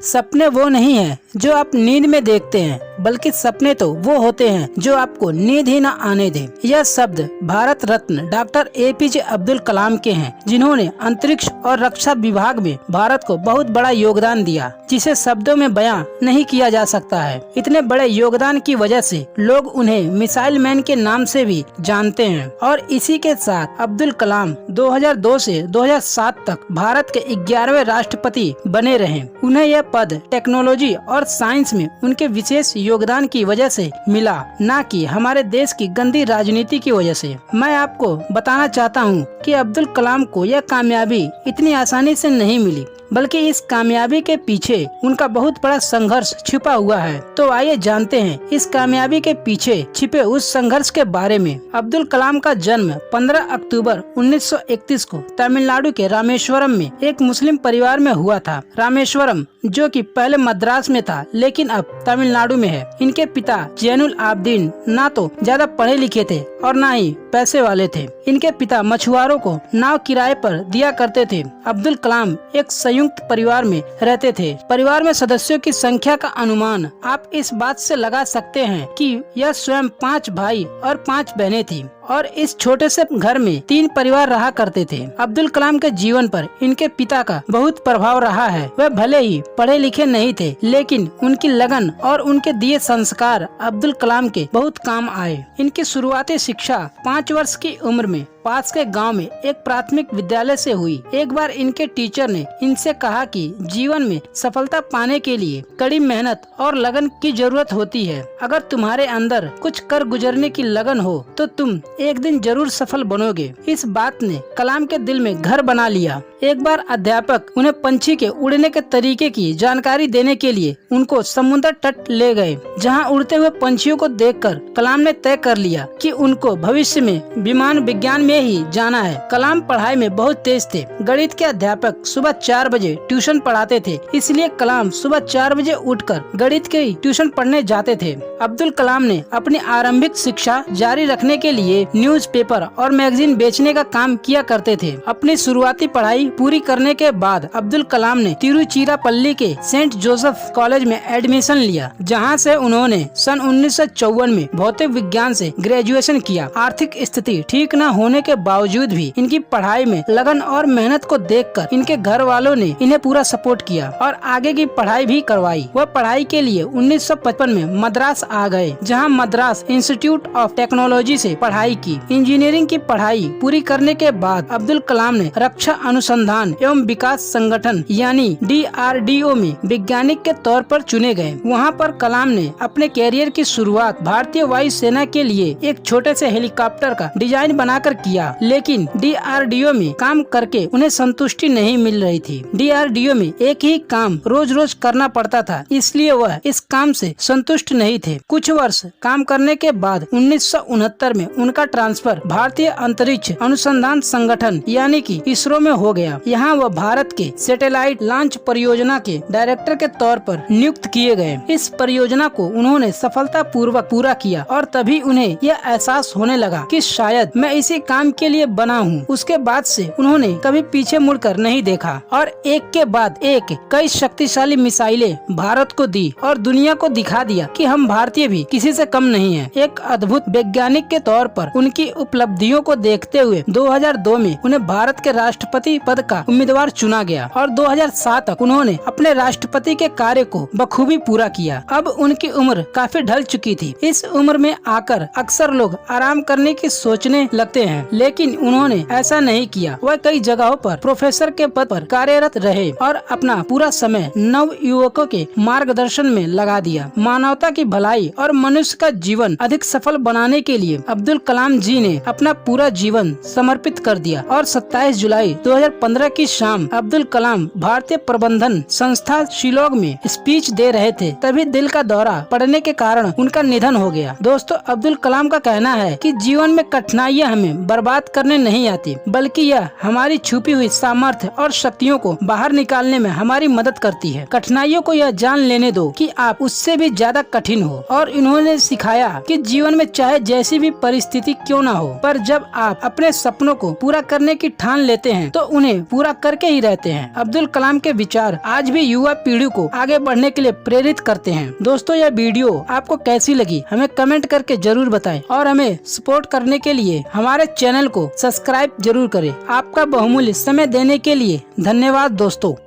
सपने वो नहीं है जो आप नींद में देखते हैं, बल्कि सपने तो वो होते हैं जो आपको नींद ही न आने दे। यह शब्द भारत रत्न डॉक्टर APJ अब्दुल कलाम के हैं, जिन्होंने अंतरिक्ष और रक्षा विभाग में भारत को बहुत बड़ा योगदान दिया, जिसे शब्दों में बयां नहीं किया जा सकता है। इतने बड़े योगदान की वजह से लोग उन्हें मिसाइल मैन के नाम से भी जानते हैं। और इसी के साथ अब्दुल कलाम 2002 से 2007 तक भारत के 11वें राष्ट्रपति बने रहे। उन्हें यह पद टेक्नोलॉजी और साइंस में उनके विशेष योगदान की वजह से मिला, न कि हमारे देश की गंदी राजनीति की वजह से। मैं आपको बताना चाहता हूँ कि अब्दुल कलाम को यह कामयाबी इतनी आसानी से नहीं मिली, बल्कि इस कामयाबी के पीछे उनका बहुत बड़ा संघर्ष छिपा हुआ है। तो आइए जानते हैं इस कामयाबी के पीछे छिपे उस संघर्ष के बारे में। अब्दुल कलाम का जन्म 15 अक्टूबर 1931 को तमिलनाडु के रामेश्वरम में एक मुस्लिम परिवार में हुआ था। रामेश्वरम जो कि पहले मद्रास में था, लेकिन अब तमिलनाडु में है। इनके पिता जैनुल आबदीन ना तो ज्यादा पढ़े लिखे थे और ना ही पैसे वाले थे। इनके पिता मछुआरों को नाव किराए पर दिया करते थे। अब्दुल कलाम एक संयुक्त परिवार में रहते थे। परिवार में सदस्यों की संख्या का अनुमान आप इस बात से लगा सकते हैं कि यह स्वयं 5 भाई और 5 बहनें थी और इस छोटे से घर में 3 परिवार रहा करते थे। अब्दुल कलाम के जीवन पर इनके पिता का बहुत प्रभाव रहा है। वह भले ही पढ़े लिखे नहीं थे, लेकिन उनकी लगन और उनके दिए संस्कार अब्दुल कलाम के बहुत काम आए। इनकी शुरुआती शिक्षा 5 वर्ष की उम्र में पास के गांव में एक प्राथमिक विद्यालय से हुई। एक बार इनके टीचर ने इनसे कहा कि जीवन में सफलता पाने के लिए कड़ी मेहनत और लगन की जरूरत होती है। अगर तुम्हारे अंदर कुछ कर गुजरने की लगन हो तो तुम एक दिन जरूर सफल बनोगे। इस बात ने कलाम के दिल में घर बना लिया। एक बार अध्यापक उन्हें पंछी के उड़ने के तरीके की जानकारी देने के लिए उनको समुद्र तट ले गए, जहां उड़ते हुए पंछियों को देखकर कलाम ने तय कर लिया कि उनको भविष्य में विमान विज्ञान में ही जाना है। कलाम पढ़ाई में बहुत तेज थे। गणित के अध्यापक सुबह 4 बजे ट्यूशन पढ़ाते थे, इसलिए कलाम सुबह 4 बजे उठकर गणित के ट्यूशन पढ़ने जाते थे। अब्दुल कलाम ने अपनी आरंभिक शिक्षा जारी रखने के लिए न्यूज़पेपर और मैगजीन बेचने का काम किया करते थे। अपनी शुरुआती पढ़ाई पूरी करने के बाद अब्दुल कलाम ने तिरुचिरापल्ली के सेंट जोसेफ कॉलेज में एडमिशन लिया, जहां से उन्होंने सन 1954 में भौतिक विज्ञान से ग्रेजुएशन किया। आर्थिक स्थिति ठीक न होने के बावजूद भी इनकी पढ़ाई में लगन और मेहनत को देखकर इनके घर वालों ने इन्हें पूरा सपोर्ट किया और आगे की पढ़ाई भी करवाई। वह पढ़ाई के लिए 1955 में मद्रास आ गए, जहां मद्रास इंस्टीट्यूट ऑफ टेक्नोलॉजी से पढ़ाई की। इंजीनियरिंग की पढ़ाई पूरी करने के बाद अब्दुल कलाम ने रक्षा अनुसंधान एवं विकास संगठन यानी DRDO में वैज्ञानिक के तौर पर चुने गए। वहां पर कलाम ने अपने कैरियर की शुरुआत भारतीय वायु सेना के लिए एक छोटे से हेलीकॉप्टर का डिजाइन बनाकर किया, लेकिन DRDO में काम करके उन्हें संतुष्टि नहीं मिल रही थी। DRDO में एक ही काम रोज रोज करना पड़ता था, इसलिए वह इस काम से संतुष्ट नहीं थे। कुछ वर्ष काम करने के बाद 1969 में उनका ट्रांसफर भारतीय अंतरिक्ष अनुसंधान संगठन यानी कि ISRO में हो गया। यहाँ वह भारत के सैटेलाइट लॉन्च परियोजना के डायरेक्टर के तौर पर नियुक्त किए गए। इस परियोजना को उन्होंने सफलता पूर्वक पूरा किया और तभी उन्हें यह एहसास होने लगा कि शायद मैं इसी काम के लिए बना हूँ। उसके बाद से उन्होंने कभी पीछे मुड़कर नहीं देखा और एक के बाद एक कई शक्तिशाली मिसाइलें भारत को दी और दुनिया को दिखा दिया कि हम भारतीय भी किसी से कम नहीं हैं। एक अद्भुत वैज्ञानिक के तौर पर उनकी उपलब्धियों को देखते हुए 2002 में उन्हें भारत के राष्ट्रपति पद का उम्मीदवार चुना गया और 2007 तक उन्होंने अपने राष्ट्रपति के कार्य को बखूबी पूरा किया। अब उनकी उम्र काफी ढल चुकी थी। इस उम्र में आकर अक्सर लोग आराम करने की सोचने लगते हैं, लेकिन उन्होंने ऐसा नहीं किया। वह कई जगहों पर प्रोफेसर के पद पर कार्यरत रहे और अपना पूरा समय नव युवकों के मार्गदर्शन में लगा दिया। मानवता की भलाई और मनुष्य का जीवन अधिक सफल बनाने के लिए अब्दुल कलाम जी ने अपना पूरा जीवन समर्पित कर दिया और 27 जुलाई 2015 की शाम अब्दुल कलाम भारतीय प्रबंधन संस्था शिलोंग में स्पीच दे रहे थे, तभी दिल का दौरा पड़ने के कारण उनका निधन हो गया। दोस्तों, अब्दुल कलाम का कहना है कि जीवन में कठिनाइयां हमें बर्बाद करने नहीं आती, बल्कि यह हमारी छुपी हुई सामर्थ्य और शक्तियों को बाहर निकालने में हमारी मदद करती है। कठिनाइयों को यह जान लेने दो कि आप उससे भी ज्यादा कठिन हो और इन्होंने सिखाया कि जीवन में चाहे जैसी भी परिस्थिति क्यों न हो, पर जब आप अपने सपनों को पूरा करने की ठान लेते हैं तो उन्हें सपने पूरा करके ही रहते हैं। अब्दुल कलाम के विचार आज भी युवा पीढ़ी को आगे बढ़ने के लिए प्रेरित करते हैं। दोस्तों, यह वीडियो आपको कैसी लगी हमें कमेंट करके जरूर बताएं और हमें सपोर्ट करने के लिए हमारे चैनल को सब्सक्राइब जरूर करें। आपका बहुमूल्य समय देने के लिए धन्यवाद दोस्तों।